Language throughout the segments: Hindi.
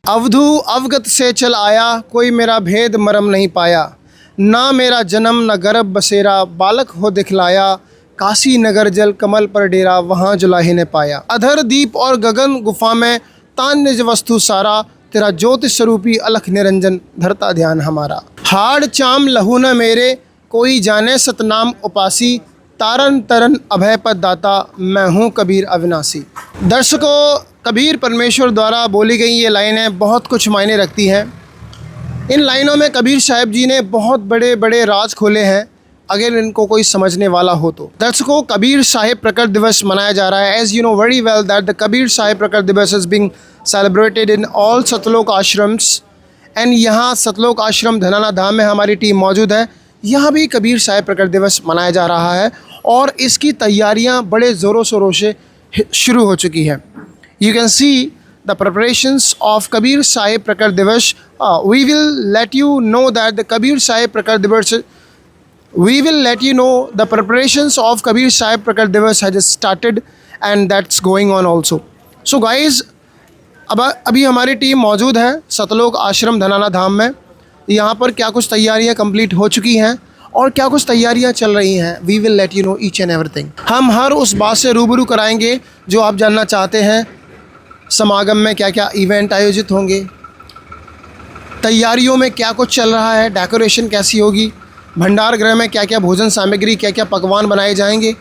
अवधू अवगत से चल आया, कोई मेरा भेद मरम नहीं पाया। ना मेरा जन्म न गर्भ बसेरा, बालक हो दिखलाया। काशी नगर जल कमल पर डेरा, वहाँ जुलाहे ने पाया। अधर दीप और गगन गुफा में तान निज वस्तु सारा, तेरा ज्योतिष स्वरूपी अलख निरंजन धरता ध्यान हमारा। हाड़ चाम लहू न मेरे, कोई जाने सतनाम उपासी। तारन तरन अभय पद दाता, मैं हूँ कबीर अविनाशी। दर्शकों, कबीर परमेश्वर द्वारा बोली गई ये लाइनें बहुत कुछ मायने रखती हैं। इन लाइनों में कबीर साहिब जी ने बहुत बड़े बड़े राज खोले हैं, अगर इनको कोई समझने वाला हो तो। दर्शकों, कबीर साहिब प्रकट दिवस मनाया जा रहा है। As you know very well that the Kabir Sahib Prakat Diwas is being celebrated in all Satlok ashrams and यहाँ सतलोक आश्रम धनाना धाम में हमारी टीम मौजूद है। यहाँ भी कबीर साहिब प्रकट दिवस मनाया जा रहा है और इसकी तैयारियाँ बड़े ज़ोरों शोरों से शुरू हो चुकी हैं। You can see the preparations of Kabir Sahib Prakat Divas. We will let you know that the Kabir Sahib Prakat Divas. We will let you know the preparations of Kabir Sahib Prakat Divas has started and that's going on also. So guys, अभी हमारी टीम मौजूद है सतलोक आश्रम धनाना धाम में। यहाँ पर क्या कुछ तैयारियाँ कंप्लीट हो चुकी हैं और क्या कुछ तैयारियां चल रही हैं, we will let you know each and everything. हम हर उस बात से रूबरू कराएंगे जो आप जानना चाहते हैं। समागम में क्या क्या इवेंट आयोजित होंगे, तैयारियों में क्या कुछ चल रहा है, डेकोरेशन कैसी होगी, भंडार गृह में क्या क्या भोजन सामग्री, क्या क्या पकवान बनाए जाएंगे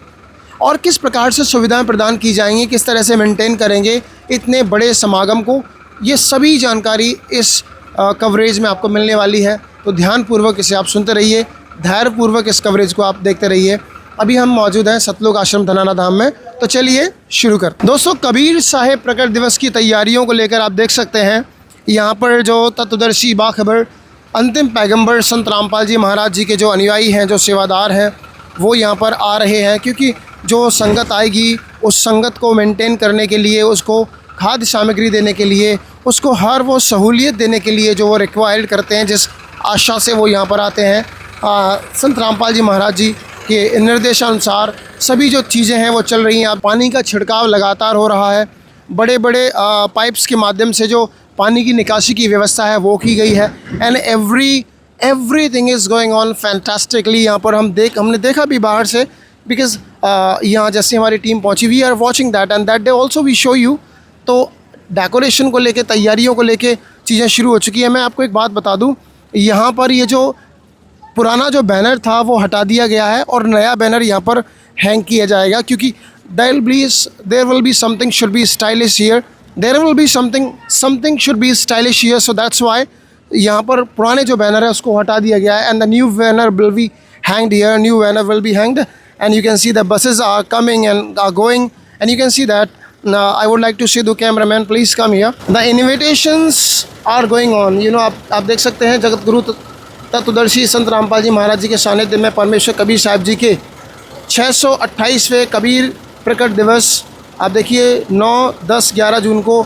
और किस प्रकार से सुविधाएं प्रदान की जाएंगी, किस तरह से मेंटेन करेंगे इतने बड़े समागम को। ये सभी जानकारी इस कवरेज में आपको मिलने वाली है, तो ध्यानपूर्वक इसे आप सुनते रहिए, धैर्यपूर्वक इस कवरेज को आप देखते रहिए। अभी हम मौजूद हैं सतलोक आश्रम धनाना धाम में, तो चलिए शुरू कर। दोस्तों, कबीर साहिब प्रकट दिवस की तैयारियों को लेकर आप देख सकते हैं यहाँ पर जो तत्वदर्शी बाखबर अंतिम पैगंबर संत रामपाल जी महाराज जी के जो अनुयायी हैं, जो सेवादार हैं, वो यहाँ पर आ रहे हैं। क्योंकि जो संगत आएगी उस संगत को मेंटेन करने के लिए, उसको खाद्य सामग्री देने के लिए, उसको हर वो सहूलियत देने के लिए जो वो रिक्वायर्ड करते हैं, जिस आशा से वो यहाँ पर आते हैं, संत रामपाल जी महाराज जी के निर्देशानुसार सभी जो चीज़ें हैं वो चल रही हैं। पानी का छिड़काव लगातार हो रहा है, बड़े बड़े पाइप्स के माध्यम से जो पानी की निकासी की व्यवस्था है वो की गई है and everything is going on fantastically. यहाँ पर हमने देखा भी बाहर से, बिकॉज यहाँ जैसे हमारी टीम पहुँची, we are watching that and that day also we show you. तो डेकोरेशन को लेके, तैयारियों को लेके चीज़ें शुरू हो चुकी हैं। मैं आपको एक बात बता दूँ, यहाँ पर ये जो पुराना जो बैनर था वो हटा दिया गया है और नया बैनर यहाँ पर हैंग किया जाएगा, क्योंकि there will be something should be stylish here, there will be something should be stylish here. So that's why यहाँ पर पुराने जो बैनर है उसको हटा दिया गया है and the new banner will be hanged here, new banner will be hanged and you can see the buses are coming and are going and you can see that. I would like to see the cameraman, please come here. The invitations are going on. You know, आप देख सकते हैं जगत गुरु तत्वदर्शी संत रामपाल जी महाराज जी के सानिध्य में परमेश्वर कबीर साहिब जी के 628वें कबीर प्रकट दिवस आप देखिए 9, 10, 11 जून को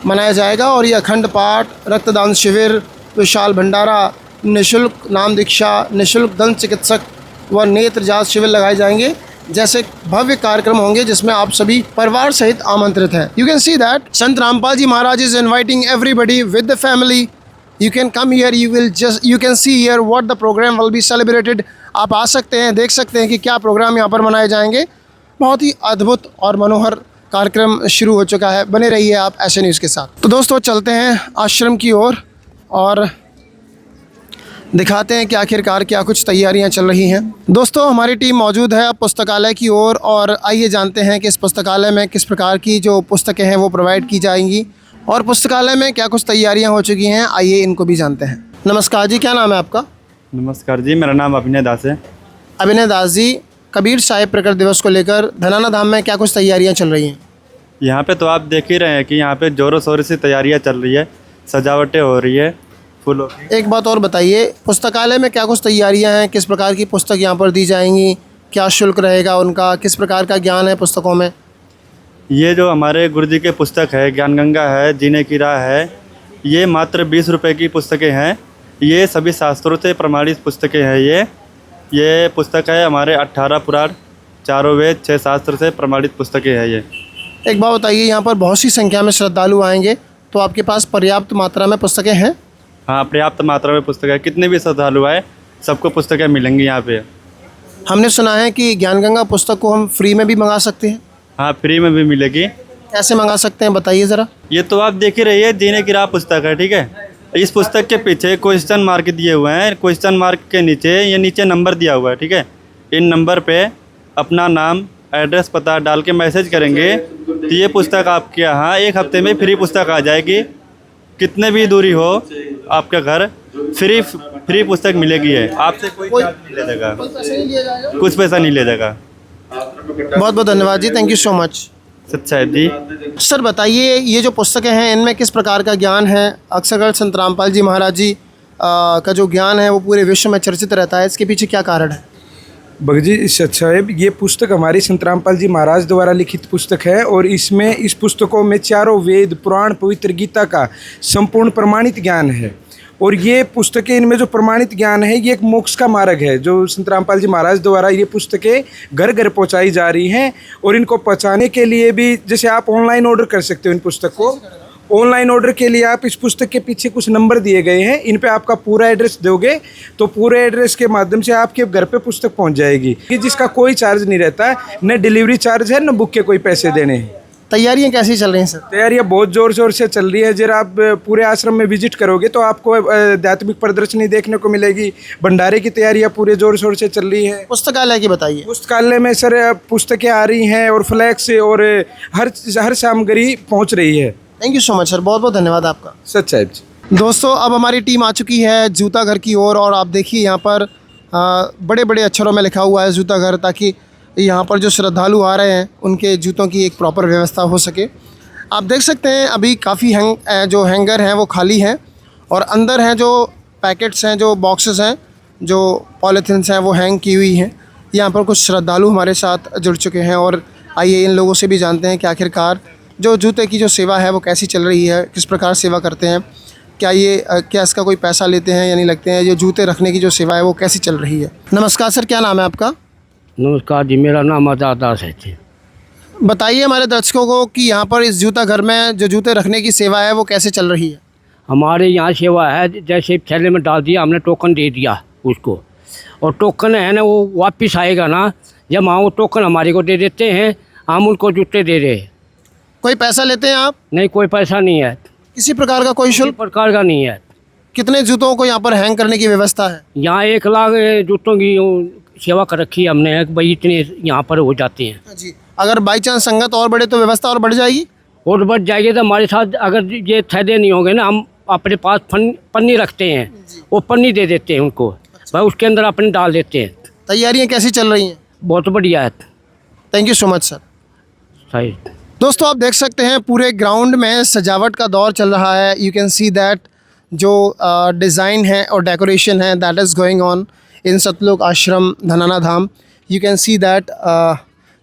मनाया जाएगा और ये अखंड पाठ, रक्तदान शिविर, विशाल भंडारा, निःशुल्क नाम दीक्षा, निःशुल्क दंत चिकित्सक व नेत्र जांच शिविर लगाए जाएंगे जैसे भव्य कार्यक्रम होंगे जिसमें आप सभी परिवार सहित आमंत्रित हैं। You can see that Sant Rampal ji Maharaj is inviting everybody with the family. You can come here, you can see here what the program will be celebrated. आप आ सकते हैं, देख सकते हैं कि क्या प्रोग्राम यहाँ पर मनाए जाएंगे। बहुत ही अद्भुत और मनोहर कार्यक्रम शुरू हो चुका है। बने रहिए आप ऐसे न्यूज़ के साथ। तो दोस्तों, चलते हैं आश्रम की ओर और दिखाते हैं कि आखिरकार क्या कुछ तैयारियां चल रही हैं। दोस्तों, हमारी टीम मौजूद है पुस्तकालय की ओर और आइए जानते हैं कि इस पुस्तकालय में किस प्रकार की जो पुस्तकें हैं वो प्रोवाइड की जाएंगी और पुस्तकालय में क्या कुछ तैयारियां हो चुकी हैं। आइए इनको भी जानते हैं। नमस्कार जी, क्या नाम है आपका? नमस्कार जी, मेरा नाम अभिनय दास है। अभिनय दास जी, कबीर साहिब प्रकट दिवस को लेकर धनाना धाम में क्या कुछ तैयारियां चल रही हैं? यहाँ पे तो आप देख ही रहे हैं कि यहाँ पे ज़ोरों शोरों से तैयारियाँ चल रही है, सजावटें हो रही है फूलों की। एक बात और बताइए, पुस्तकालय में क्या कुछ तैयारियाँ हैं, किस प्रकार की पुस्तक यहाँ पर दी जाएंगी, क्या शुल्क रहेगा उनका, किस प्रकार का ज्ञान है पुस्तकों में? ये जो हमारे गुरु जी के पुस्तक है, ज्ञान गंगा है, जीने की राह है, ये मात्र 20 रुपये की पुस्तकें हैं। ये सभी शास्त्रों से प्रमाणित पुस्तकें हैं। ये पुस्तक है हमारे 18 पुराण, 4 वेद, 6 शास्त्र से प्रमाणित पुस्तकें हैं ये। एक बात बताइए, यहाँ पर बहुत सी संख्या में श्रद्धालु आएंगे, तो आपके पास पर्याप्त मात्रा में पुस्तकें हैं? हाँ, पर्याप्त मात्रा में पुस्तक है। कितने भी श्रद्धालु आए सबको पुस्तकें मिलेंगी यहाँ पे। हमने सुना है कि ज्ञानगंगा पुस्तक को हम फ्री में भी मंगा सकते हैं। हाँ, फ्री में भी मिलेगी। कैसे मंगा सकते हैं बताइए ज़रा। ये तो आप देख ही रहिए, जीने की राह पुस्तक है, ठीक है। इस पुस्तक के पीछे क्वेश्चन मार्क दिए हुए हैं। क्वेश्चन मार्क के नीचे ये नीचे नंबर दिया हुआ है, ठीक है। इन नंबर पे अपना नाम, एड्रेस, पता डाल के मैसेज करेंगे तो ये पुस्तक आपके यहाँ 1 हफ्ते में फ्री पुस्तक आ जाएगी। कितने भी दूरी हो आपका घर, फ्री पुस्तक मिलेगी है। आपसे कोई चार्ज नहीं ले जाएगा, कुछ पैसा नहीं ले जाएगा। बहुत बहुत धन्यवाद जी, थैंक यू सो मच। सच्चा है जी। सर बताइए, ये जो पुस्तकें हैं इनमें किस प्रकार का ज्ञान है? अक्सर संत रामपाल जी महाराज जी का जो ज्ञान है वो पूरे विश्व में चर्चित रहता है, इसके पीछे क्या कारण है? भगत जी सच्चा है, ये पुस्तक हमारी संत रामपाल जी महाराज द्वारा लिखित पुस्तक है और इसमें इस पुस्तकों में चारों वेद, पुराण, पवित्र गीता का संपूर्ण प्रमाणित ज्ञान है। और ये पुस्तकें, इनमें जो प्रमाणित ज्ञान है ये एक मोक्ष का मार्ग है जो संत रामपाल जी महाराज द्वारा ये पुस्तकें घर घर पहुंचाई जा रही हैं। और इनको पहुंचाने के लिए भी जैसे आप ऑनलाइन ऑर्डर कर सकते हो इन पुस्तक को। ऑनलाइन ऑर्डर के लिए आप इस पुस्तक के पीछे कुछ नंबर दिए गए हैं, इन पे आपका पूरा एड्रेस दोगे तो पूरे एड्रेस के माध्यम से आपके घर पे पुस्तक पहुंच जाएगी, कि जिसका कोई चार्ज नहीं रहता है, न डिलीवरी चार्ज है न बुक के कोई पैसे देने हैं। तैयारियां कैसी चल रही हैं सर? तैयारियां बहुत ज़ोर शोर से चल रही है। जब आप पूरे आश्रम में विजिट करोगे तो आपको आध्यात्मिक प्रदर्शनी देखने को मिलेगी। भंडारे की तैयारियां पूरे ज़ोर शोर से चल रही है। पुस्तकालय की बताइए। पुस्तकालय में सर पुस्तकें आ रही हैं और फ्लैक्स और हर सामग्री पहुंच रही है। Thank you so much sir, बहुत बहुत धन्यवाद आपका। सच है जी। दोस्तों, अब हमारी टीम आ चुकी है जूता घर की ओर और आप देखिए यहाँ पर बड़े बड़े अक्षरों में लिखा हुआ है जूता घर, ताकि यहाँ पर जो श्रद्धालु आ रहे हैं उनके जूतों की एक प्रॉपर व्यवस्था हो सके। आप देख सकते हैं अभी काफ़ी जो हैंगर हैं वो खाली हैं और अंदर हैं जो पैकेट्स हैं, जो बॉक्सेस हैं, जो पॉलीथिन्स हैं वो हैंग की हुई हैं। यहाँ पर कुछ श्रद्धालु हमारे साथ जुड़ चुके हैं और आइए इन लोगों से भी जानते हैं कि आखिरकार जो जूते की जो सेवा है वो कैसी चल रही है, किस प्रकार सेवा करते हैं, क्या इसका कोई पैसा लेते हैं या नहीं लगते हैं, ये जूते रखने की जो सेवा है वो कैसी चल रही है। नमस्कार सर, क्या नाम है आपका? नमस्कार जी, मेरा नाम आजाद दास है जी। बताइए हमारे दर्शकों को कि यहाँ पर इस जूता घर में जो जूते रखने की सेवा है वो कैसे चल रही है। हमारे यहाँ सेवा है, जैसे थैले में डाल दिया, हमने टोकन दे दिया उसको, और टोकन है ना वो वापस आएगा ना, जब वहाँ वो टोकन हमारे को दे देते हैं, हम उनको जूते दे रहे हैं। कोई पैसा लेते हैं आप? नहीं, कोई पैसा नहीं है, किसी प्रकार का कोई किसी शुल्क? प्रकार का नहीं है। कितने जूतों को यहाँ पर हैंग करने की व्यवस्था है? यहाँ 1 लाख जूतों की सेवा कर रखी है हमने, भाई इतने यहाँ पर हो जाते हैं जी। अगर बाई चांस संगत और बढ़े तो व्यवस्था और बढ़ जाएगी? और बढ़ जाएगी। तो हमारे साथ अगर ये थैले नहीं होंगे ना, हम अपने पास पन्नी रखते हैं, वो पन्नी दे देते हैं उनको, भाई उसके अंदर अपने डाल देते हैं। तैयारियाँ कैसी चल रही हैं? बहुत बढ़िया है। Thank you so much sir. सही। दोस्तों, आप देख सकते हैं पूरे ग्राउंड में सजावट का दौर चल रहा है। यू कैन सी दैट जो डिज़ाइन है और डेकोरेशन है that is going on in Satlok Ashram Dhanana Dham. You can see that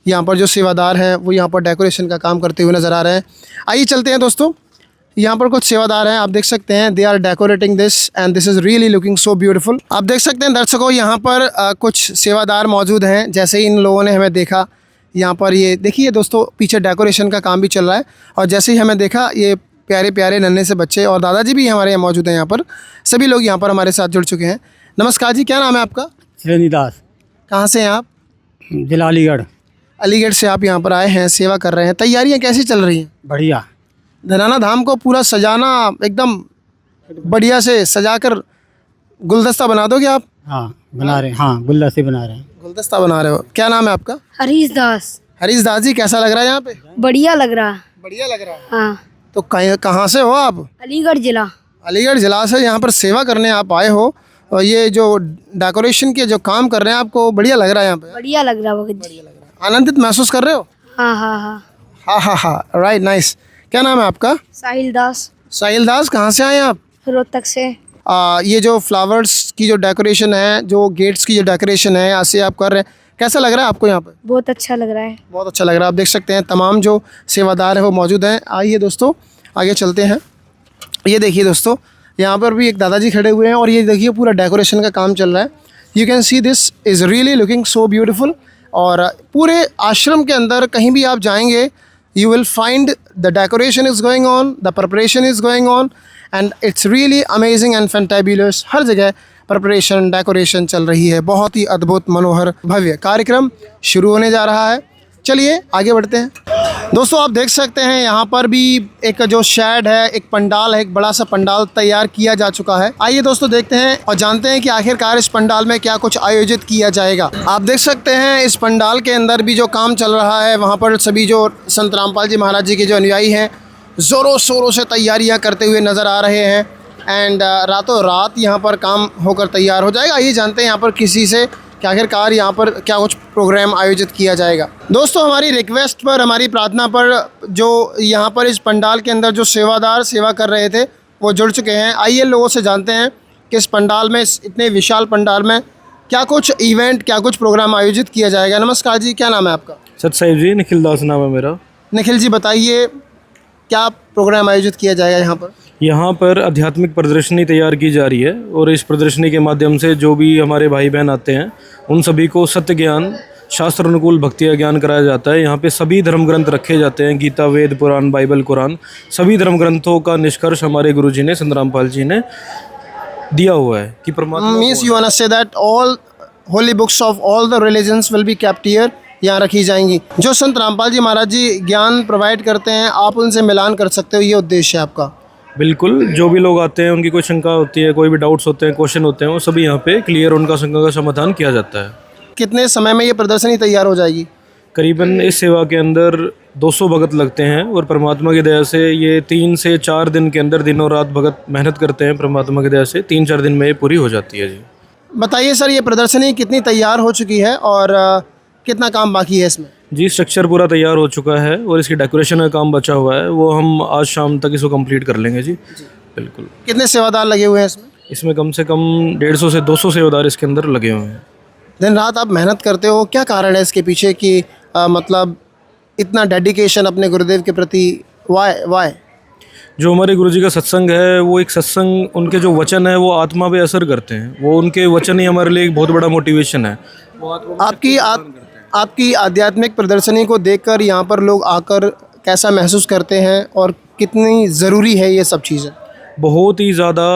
यहाँ पर जो सेवादार हैं वो यहाँ पर डेकोरेशन का काम करते हुए नज़र आ रहे हैं। आइए चलते हैं दोस्तों, यहाँ पर कुछ सेवादार हैं, आप देख सकते हैं they are decorating this and this is really looking so beautiful. आप देख सकते हैं दर्शकों, यहाँ पर कुछ सेवादार मौजूद हैं। जैसे ही इन लोगों ने हमें देखा, यहाँ पर ये देखिए दोस्तों, पीछे डेकोरेशन का काम भी चल रहा है और जैसे ही हमें देखा ये प्यारे प्यारे नन्हे से बच्चे और दादाजी भी हमारे यहाँ मौजूद हैं। यहाँ पर सभी लोग यहाँ पर हमारे साथ जुड़ चुके हैं। नमस्कार जी, क्या नाम है आपका? श्रीनिदास। कहाँ से हैं आप? जिला अलीगढ़। अलीगढ़ से आप यहाँ पर आए हैं, सेवा कर रहे हैं। तैयारियाँ कैसी चल रही हैं? बढ़िया। धनाना धाम को पूरा सजाना, एकदम बढ़िया से सजाकर गुलदस्ता बना दोगे आप? हाँ बना रहे हैं, हाँ गुलदस्ते बना रहे हैं। गुलदस्ता बना रहे हो। क्या नाम है आपका? हरीश दास। हरीश दास जी, कैसा लग रहा है यहाँ पे? बढ़िया लग रहा। बढ़िया लग रहा है। हाँ, तो कहाँ से हो आप? अलीगढ़ जिला। अलीगढ़ जिला से यहाँ पर सेवा करने आप आए हो और ये जो डेकोरेशन के जो काम कर रहे हैं आपको बढ़िया लग रहा है यहाँ पे? बढ़िया लग रहा भगत जी। आनंदित महसूस कर रहे हो? हाँ हाँ हाँ। हाँ हाँ हाँ, राइट, नाइस। क्या नाम है आपका? साहिल दास। साहिल दास, कहाँ से आए आप? रोहतक से। ये जो फ्लावर्स की जो डेकोरेशन है, जो गेट्स की जो डेकोरेशन है, ऐसे आप कर रहे हैं, कैसा लग रहा है आपको यहाँ पे? बहुत अच्छा लग रहा है। बहुत अच्छा लग रहा है। आप देख सकते हैं तमाम जो सेवादार हैं वो मौजूद हैं। आइए दोस्तों आगे चलते हैं। ये देखिए दोस्तों, यहाँ पर भी एक दादाजी खड़े हुए हैं और ये देखिए पूरा डेकोरेशन का काम चल रहा है। You can see this is really looking so beautiful. और पूरे आश्रम के अंदर कहीं भी आप जाएंगे, you will find the decoration is going on, the preparation is going on, and it's really amazing and fantabulous. हर जगह preparation, decoration चल रही है। बहुत ही अद्भुत, मनोहर, भव्य कार्यक्रम शुरू होने जा रहा है। चलिए आगे बढ़ते हैं। दोस्तों आप देख सकते हैं यहाँ पर भी एक जो शेड है, एक पंडाल है, एक बड़ा सा पंडाल तैयार किया जा चुका है। आइए दोस्तों देखते हैं और जानते हैं कि आखिरकार इस पंडाल में क्या कुछ आयोजित किया जाएगा। आप देख सकते हैं इस पंडाल के अंदर भी जो काम चल रहा है, वहाँ पर सभी जो संत रामपाल जी महाराज जी के जो अनुयायी हैं ज़ोरों शोरों से तैयारियाँ करते हुए नज़र आ रहे हैं। एंड रातों रात यहाँ पर काम होकर तैयार हो जाएगा। आइए जानते हैं यहाँ पर किसी से कि आखिरकार यहाँ पर क्या कुछ प्रोग्राम आयोजित किया जाएगा। दोस्तों हमारी रिक्वेस्ट पर, हमारी प्रार्थना पर जो यहाँ पर इस पंडाल के अंदर जो सेवादार सेवा कर रहे थे वो जुड़ चुके हैं। आइए लोगों से जानते हैं कि इस पंडाल में, इस इतने विशाल पंडाल में क्या कुछ इवेंट, क्या कुछ प्रोग्राम आयोजित किया जाएगा। नमस्कार जी, क्या नाम है आपका? सतसाहिब जी, निखिल दास नाम है मेरा। निखिल जी बताइए क्या प्रोग्राम आयोजित किया जाएगा यहाँ पर? यहाँ पर आध्यात्मिक प्रदर्शनी तैयार की जा रही है और इस प्रदर्शनी के माध्यम से जो भी हमारे भाई बहन आते हैं उन सभी को सत्य ज्ञान, शास्त्र अनुकूल भक्ति ज्ञान कराया जाता है। यहाँ पे सभी धर्म ग्रंथ रखे जाते हैं, गीता, वेद, पुराण, बाइबल, कुरान, सभी धर्म ग्रंथों का निष्कर्ष हमारे गुरु जी ने, संत रामपाल जी ने दिया हुआ है कि परमात्मा means you want to say that all holy books of all the religions will be kept here, यहाँ रखी जाएंगी। जो संत रामपाल जी महाराज जी ज्ञान प्रोवाइड करते हैं आप उनसे मिलान कर सकते हो, ये उद्देश्य है आपका? बिल्कुल। जो भी लोग आते हैं उनकी कोई शंका होती है, कोई भी डाउट्स होते हैं, क्वेश्चन होते हैं, वो सभी यहाँ पे क्लियर, उनका शंका का समाधान किया जाता है। कितने समय में ये प्रदर्शनी तैयार हो जाएगी? करीबन इस सेवा के अंदर 200 भगत लगते हैं और परमात्मा की दया से ये 3 से 4 दिन के अंदर दिनों रात भगत मेहनत करते हैं। परमात्मा की दया से 3-4 दिन में ये पूरी हो जाती है जी। बताइए सर, ये प्रदर्शनी कितनी तैयार हो चुकी है और कितना काम बाकी है इसमें? जी, स्ट्रक्चर पूरा तैयार हो चुका है और इसकी डेकोरेशन का काम बचा हुआ है, वो हम आज शाम तक इसको कंप्लीट कर लेंगे जी। बिल्कुल। कितने सेवादार लगे हुए हैं इसमें? इसमें कम से कम 150 से 200 सेवादार इसके अंदर लगे हुए हैं। दिन रात आप मेहनत करते हो, क्या कारण है इसके पीछे कि मतलब इतना डेडिकेशन अपने गुरुदेव के प्रति? वाई? जो हमारे गुरुजी का सत्संग है वो एक सत्संग, उनके जो वचन है वो आत्मा पे असर करते हैं। वो उनके वचन ही हमारे लिए एक बहुत बड़ा मोटिवेशन है। आपकी आध्यात्मिक प्रदर्शनी को देखकर यहाँ पर लोग आकर कैसा महसूस करते हैं और कितनी ज़रूरी है ये सब चीज़ें? बहुत ही ज़्यादा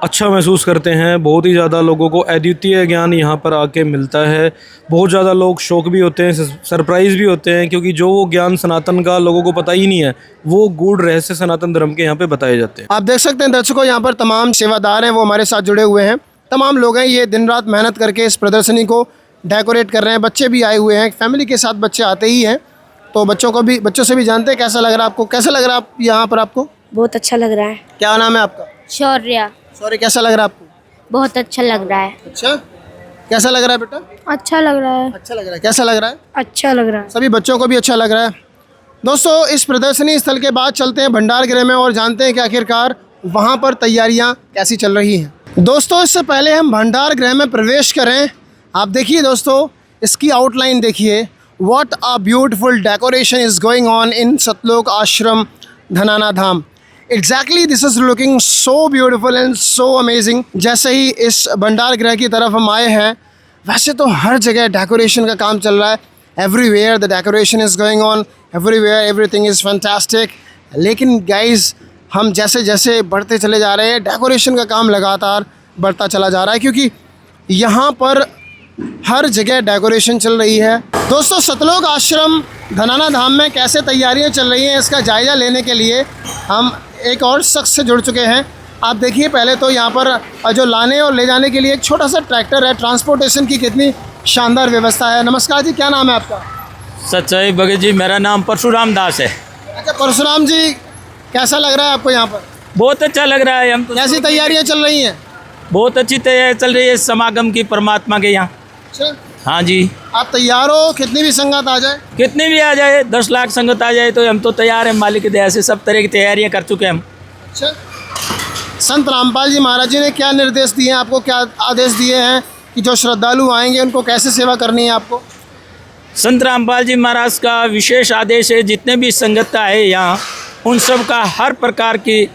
अच्छा महसूस करते हैं। बहुत ही ज़्यादा लोगों को अद्वितीय ज्ञान यहाँ पर आके मिलता है। बहुत ज़्यादा लोग शौक भी होते हैं, सरप्राइज़ भी होते हैं, क्योंकि जो वो ज्ञान सनातन का लोगों को पता ही नहीं है, वो गूढ़ रहस्य सनातन धर्म के यहाँ पे बताए जाते हैं। आप देख सकते हैं दर्शकों, यहाँ पर तमाम सेवादार हैं वो हमारे साथ जुड़े हुए हैं। तमाम लोग हैं, ये दिन रात मेहनत करके इस प्रदर्शनी को डेकोरेट कर रहे हैं। बच्चे भी आए हुए हैं, फैमिली के साथ बच्चे आते ही हैं, तो बच्चों से भी जानते हैं कैसा लग रहा है आपको, कैसा लग रहा है आप यहाँ पर? आपको बहुत अच्छा लग रहा है। क्या नाम है आपका? शौर्या। सॉरी, कैसा लग रहा है आपको? बहुत अच्छा लग रहा है। अच्छा, कैसा लग रहा है बेटा? अच्छा लग रहा है। अच्छा लग रहा है। कैसा लग रहा है? अच्छा लग रहा है। सभी बच्चों को भी अच्छा लग रहा है। दोस्तों इस प्रदर्शनी स्थल के बाद चलते हैं भंडार गृह में और जानते हैं कि आखिरकार वहाँ पर तैयारियाँ कैसी चल रही हैं। दोस्तों इससे पहले हम भंडार गृह में प्रवेश करें, आप देखिए दोस्तों इसकी आउटलाइन देखिए। What a beautiful decoration is going on in Satlok Ashram Dhanana Dham. Exactly this is looking so beautiful and so amazing. जैसे ही इस भंडार गृह की तरफ हम आए हैं, वैसे तो हर जगह डेकोरेशन का काम चल रहा है। Everywhere the decoration is going on, everywhere everything is fantastic. लेकिन गाइज हम जैसे जैसे बढ़ते चले जा रहे हैं, डेकोरेशन का काम लगातार बढ़ता चला जा रहा है, क्योंकि यहाँ पर हर जगह डेकोरेशन चल रही है। दोस्तों सतलोक आश्रम धनाना धाम में कैसे तैयारियां चल रही हैं, इसका जायज़ा लेने के लिए हम एक और शख्स से जुड़ चुके हैं। आप देखिए, पहले तो यहाँ पर जो लाने और ले जाने के लिए एक छोटा सा ट्रैक्टर है, ट्रांसपोर्टेशन की कितनी शानदार व्यवस्था है। नमस्कार जी, क्या नाम है आपका? सच्चाई भगत जी, मेरा नाम परशुराम दास है। अच्छा परशुराम जी, कैसा लग रहा है आपको यहाँ पर? बहुत अच्छा लग रहा है। हम तो कैसी तैयारियाँ चल रही हैं? बहुत अच्छी तैयारी चल रही है समागम की, परमात्मा के यहाँ। अच्छा, हाँ जी। आप तैयार हो? कितनी भी संगत आ जाए? कितनी भी आ जाए, 10 लाख संगत आ जाए तो हम तो तैयार हैं। मालिक की दया से सब तरह की तैयारियां कर चुके हैं हम। अच्छा, संत रामपाल जी महाराज जी ने क्या निर्देश दिए हैं आपको, क्या आदेश दिए हैं कि जो श्रद्धालु आएंगे उनको कैसे सेवा करनी है आपको? संत रामपाल जी महाराज का विशेष आदेश है, जितने भी संगत आए यहाँ उन सब का हर प्रकार की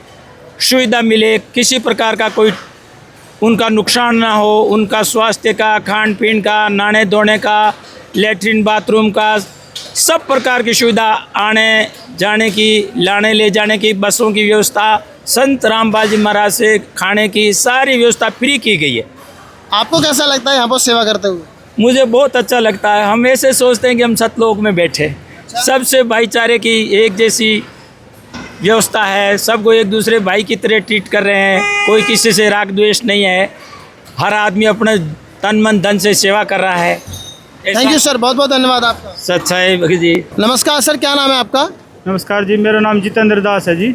सुविधा मिले, किसी प्रकार का कोई उनका नुकसान ना हो। उनका स्वास्थ्य का, खान पीन का, नहाने धोने का, लेटरिन बाथरूम का, सब प्रकार की सुविधा, आने जाने की, लाने ले जाने की, बसों की व्यवस्था, संत रामपाल जी महाराज से खाने की सारी व्यवस्था फ्री की गई है। आपको कैसा लगता है यहाँ पर सेवा करते हुए? मुझे बहुत अच्छा लगता है। हम ऐसे सोचते हैं कि हम सतलोक में बैठे। सबसे भाईचारे की एक जैसी व्यवस्था है, सबको एक दूसरे भाई की तरह ट्रीट कर रहे हैं, कोई किसी से राग द्वेष नहीं है, हर आदमी अपने तन मन धन से सेवा कर रहा है। थैंक यू सर, बहुत बहुत धन्यवाद आपका। सच्चा है भगत जी। नमस्कार सर, क्या नाम है आपका? नमस्कार जी, मेरा नाम जितेंद्र दास है जी।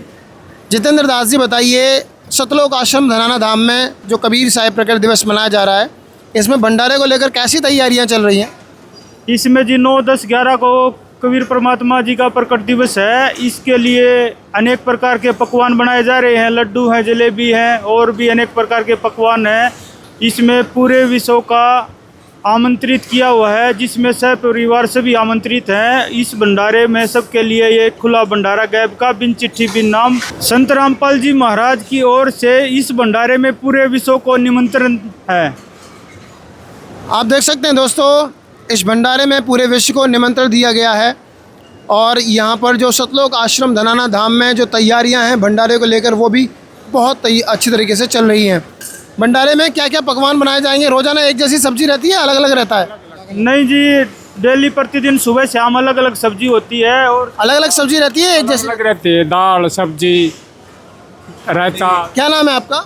जितेंद्र दास जी, बताइए सतलोक आश्रम धनाना धाम में जो कबीर साहिब प्रकट दिवस मनाया जा रहा है, इसमें भंडारे को लेकर कैसी तैयारियां चल रही हैं? इसमें जी 9, 10, 11 को कबीर परमात्मा जी का प्रकट दिवस है। इसके लिए अनेक प्रकार के पकवान बनाए जा रहे हैं, लड्डू हैं, जलेबी हैं और भी अनेक प्रकार के पकवान हैं। इसमें पूरे विश्व का आमंत्रित किया हुआ है, जिसमें सब परिवार सभी आमंत्रित हैं। इस भंडारे में सबके लिए ये खुला भंडारा, गैब का बिन चिट्ठी बिन नाम, संत रामपाल जी महाराज की ओर से इस भंडारे में पूरे विश्व को निमंत्रण है। आप देख सकते हैं दोस्तों, इस भंडारे में पूरे विश्व को निमंत्रण दिया गया है और यहाँ पर जो सतलोक आश्रम धनाना धाम में जो तैयारियाँ हैं भंडारे को लेकर, वो भी बहुत अच्छी तरीके से चल रही हैं। भंडारे में क्या क्या पकवान बनाए जाएंगे? रोज़ाना एक जैसी सब्जी रहती है, अलग अलग रहता है? नहीं जी, डेली प्रतिदिन सुबह शाम अलग अलग सब्जी होती है। और अलग अलग सब्जी रहती है, एक जैसी अलग रहती है, दाल सब्जी रायता। क्या नाम है आपका?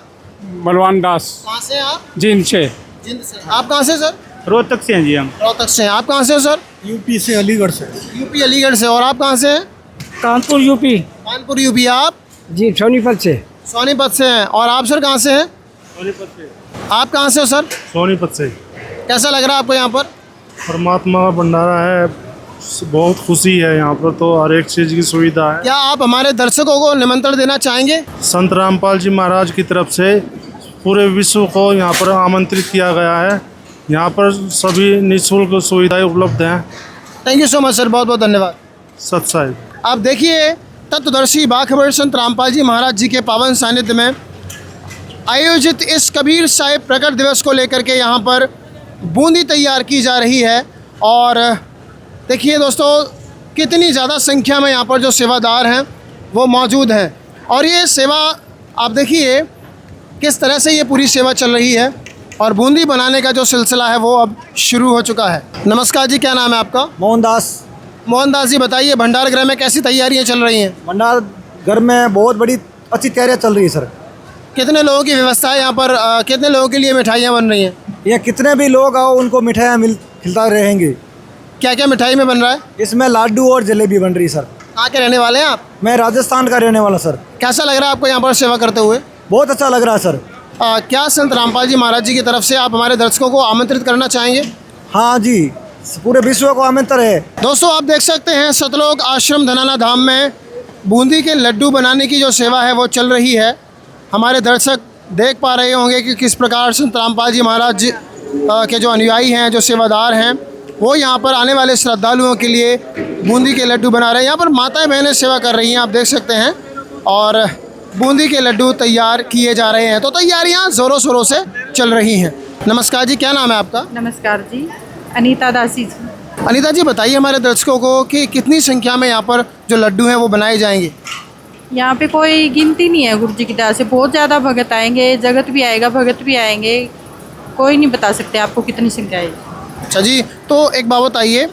बलवान दास। कहाँ से हैं आप? जिन से। जिंद से। आप कहाँ से सर? रोहतक से हैं जी हम। रोहतक से हैं। आप कहाँ से हो सर? यूपी से, अलीगढ़ से। यूपी अलीगढ़ से। और आप कहाँ से हैं? कानपुर यूपी। कानपुर यूपी। आप? जी सोनीपत से। सोनीपत से हैं। और आप सर कहाँ से हैं? सोनीपत से। आप कहाँ से हो सर? सोनीपत से। कैसा लग रहा है आपको यहाँ पर? परमात्मा का भंडारा है, बहुत खुशी है यहाँ पर, तो हर एक चीज़ की सुविधा है। क्या आप हमारे दर्शकों को निमंत्रण देना चाहेंगे? संत रामपाल जी महाराज की तरफ से पूरे विश्व को यहाँ पर आमंत्रित किया गया है। यहाँ पर सभी निःशुल्क सुविधाएं उपलब्ध हैं। Thank you so much sir, बहुत बहुत धन्यवाद। सत साहिब। आप देखिए, तत्वदर्शी बाखबर संत रामपाल जी महाराज जी के पावन सानिध्य में आयोजित इस कबीर साहिब प्रकट दिवस को लेकर के यहाँ पर बूंदी तैयार की जा रही है। और देखिए दोस्तों, कितनी ज़्यादा संख्या में यहाँ पर जो सेवादार हैं वो मौजूद हैं। और ये सेवा आप देखिए किस तरह से ये पूरी सेवा चल रही है और बूंदी बनाने का जो सिलसिला है वो अब शुरू हो चुका है। नमस्कार जी, क्या नाम है आपका? मोहनदास। मोहनदास जी, बताइए भंडार गृह में कैसी तैयारियां चल रही हैं? भंडार घर में बहुत बड़ी अच्छी तैयारियाँ चल रही है सर। कितने लोगों की व्यवस्था है यहाँ पर? कितने लोगों के लिए मिठाइयाँ बन रही हैं? ये कितने भी लोग आओ उनको मिठाइयाँ खिलता रहेंगे। क्या क्या मिठाई में बन रहा है? इसमें लाडू और जलेबी बन रही सर। कहाँ के रहने वाले हैं आप? मैं राजस्थान का रहने वाला सर। कैसा लग रहा है आपको यहाँ पर सेवा करते हुए? बहुत अच्छा लग रहा है सर। क्या संत रामपाल जी महाराज जी की तरफ से आप हमारे दर्शकों को आमंत्रित करना चाहेंगे? हाँ जी, पूरे विश्व को आमंत्रण है। दोस्तों, आप देख सकते हैं सतलोक आश्रम धनाना धाम में बूंदी के लड्डू बनाने की जो सेवा है वो चल रही है। हमारे दर्शक देख पा रहे होंगे कि किस प्रकार संत रामपाल जी महाराज जी के जो अनुयायी हैं, जो सेवादार हैं, वो यहाँ पर आने वाले श्रद्धालुओं के लिए बूंदी के लड्डू बना रहे हैं। यहाँ पर माताएं बहनें सेवा कर रही हैं, आप देख सकते हैं, और बूंदी के लड्डू तैयार किए जा रहे हैं। तो तैयारियाँ ज़ोरों शोरों से चल रही हैं। नमस्कार जी, क्या नाम है आपका? नमस्कार जी, अनीता दासी जी। अनीता जी, बताइए हमारे दर्शकों को कि कितनी संख्या में यहाँ पर जो लड्डू हैं वो बनाए जाएंगे? यहाँ पे कोई गिनती नहीं है, गुरु जी की दया से बहुत ज़्यादा भगत आएंगे, जगत भी आएगा, भगत भी आएंगे, कोई नहीं बता सकते आपको कितनी संख्या है। अच्छा जी, तो एक बात बताइए,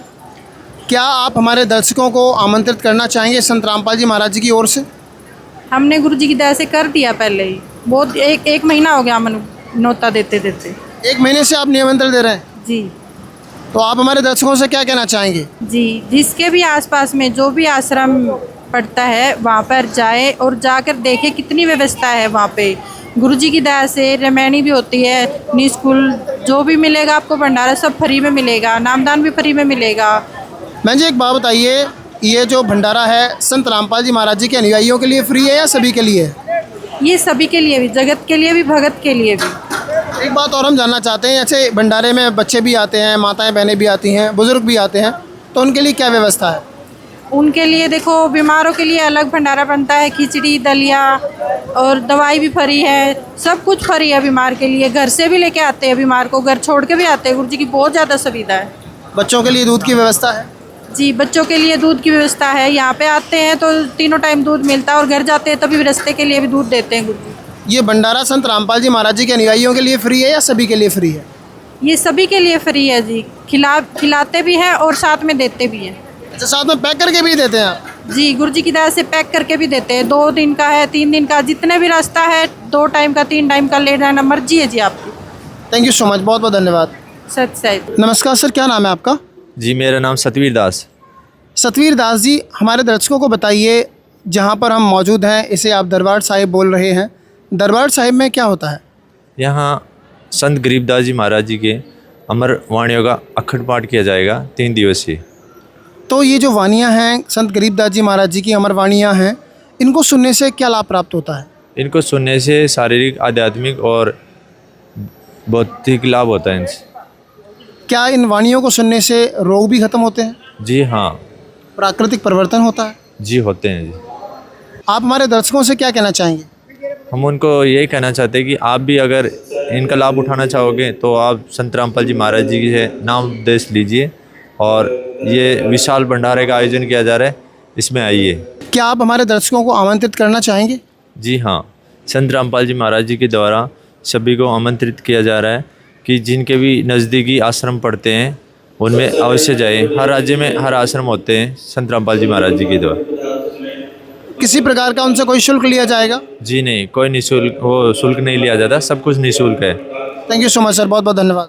क्या आप हमारे दर्शकों को आमंत्रित करना चाहेंगे संत रामपाल जी महाराज जी की ओर से? हमने गुरु जी की दया से कर दिया पहले ही, बहुत एक महीना हो गया हम नौता देते देते। 1 महीने से आप निमंत्रण दे रहे हैं जी। तो आप हमारे दर्शकों से क्या कहना चाहेंगे? जी, जिसके भी आसपास में जो भी आश्रम पड़ता है वहाँ पर जाए और जाकर देखे कितनी व्यवस्था है वहाँ पे। गुरु जी की दया से रमैनी भी होती है, निःशुल्क जो भी मिलेगा आपको भंडारा सब फ्री में मिलेगा, नामदान भी फ्री में मिलेगा। मैं जी एक बात बताइए, ये जो भंडारा है संत रामपाल जी महाराज जी के अनुयायियों के लिए फ्री है या सभी के लिए है? ये सभी के लिए भी, जगत के लिए भी, भगत के लिए भी। एक बात और हम जानना चाहते हैं, ऐसे भंडारे में बच्चे भी आते हैं, माताएं बहनें भी आती हैं, बुजुर्ग भी आते हैं, तो उनके लिए क्या व्यवस्था है? उनके लिए देखो, बीमारों के लिए अलग भंडारा बनता है, खिचड़ी दलिया और दवाई भी फ्री है, सब कुछ फ्री है बीमार के लिए। घर से भी लेके आते हैं बीमार को, घर छोड़ के भी आते हैं। गुरु जी की बहुत ज़्यादा सुविधा है। बच्चों के लिए दूध की व्यवस्था है? जी, बच्चों के लिए दूध की व्यवस्था है। यहाँ पे आते हैं तो तीनों टाइम दूध मिलता है और घर जाते हैं तभी रास्ते के लिए भी दूध देते हैं गुरुजी। ये भंडारा संत रामपाल जी महाराज जी के अनुयायियों के लिए फ्री है या सभी के लिए फ्री है? ये सभी के लिए फ्री है जी। खिलाते भी हैं और साथ में देते भी हैं। अच्छा, साथ में पैक करके भी देते हैं आप? जी, गुरुजी की दया से पैक करके भी देते हैं। 2 दिन का है, 3 दिन का, जितने भी रास्ता है, 2 टाइम का, 3 टाइम का ले जाना मर्जी है जी आपकी। थैंक यू सो मच, बहुत बहुत धन्यवाद। सच साहिब। नमस्कार सर, क्या नाम है आपका? जी, मेरा नाम सतवीर दास। सतवीर दास जी, हमारे दर्शकों को बताइए, जहाँ पर हम मौजूद हैं इसे आप दरबार साहिब बोल रहे हैं। दरबार साहिब में क्या होता है? यहाँ संत गरीबदास जी महाराज जी के अमर वाणियों का अखंड पाठ किया जाएगा 3 दिवसीय। तो ये जो वाणियाँ हैं, संत गरीबदास जी महाराज जी की अमर वाणियाँ हैं, इनको सुनने से क्या लाभ प्राप्त होता है? इनको सुनने से शारीरिक, आध्यात्मिक और बौद्धिक लाभ होता है इनसे। क्या इन वाणियों को सुनने से रोग भी खत्म होते हैं? जी हाँ। प्राकृतिक परिवर्तन होता है? जी होते हैं जी। आप हमारे दर्शकों से क्या कहना चाहेंगे? हम उनको यही कहना चाहते हैं कि आप भी अगर इनका लाभ उठाना चाहोगे तो आप संत रामपाल जी महाराज जी से नाम उपदेश लीजिए और ये विशाल भंडारे का आयोजन किया जा रहा है, इसमें आइए। क्या आप हमारे दर्शकों को आमंत्रित करना चाहेंगे? जी हाँ, संत रामपाल जी महाराज जी के द्वारा सभी को आमंत्रित किया जा रहा है कि जिनके भी नज़दीकी आश्रम पड़ते हैं उनमें अवश्य जाएं। हर राज्य में हर आश्रम होते हैं संत रामपाल जी महाराज जी के द्वारा। किसी प्रकार का उनसे कोई शुल्क लिया जाएगा? जी नहीं, कोई निःशुल्क, वो शुल्क नहीं लिया जाता, सब कुछ निःशुल्क है। Thank you so much sir, बहुत बहुत धन्यवाद।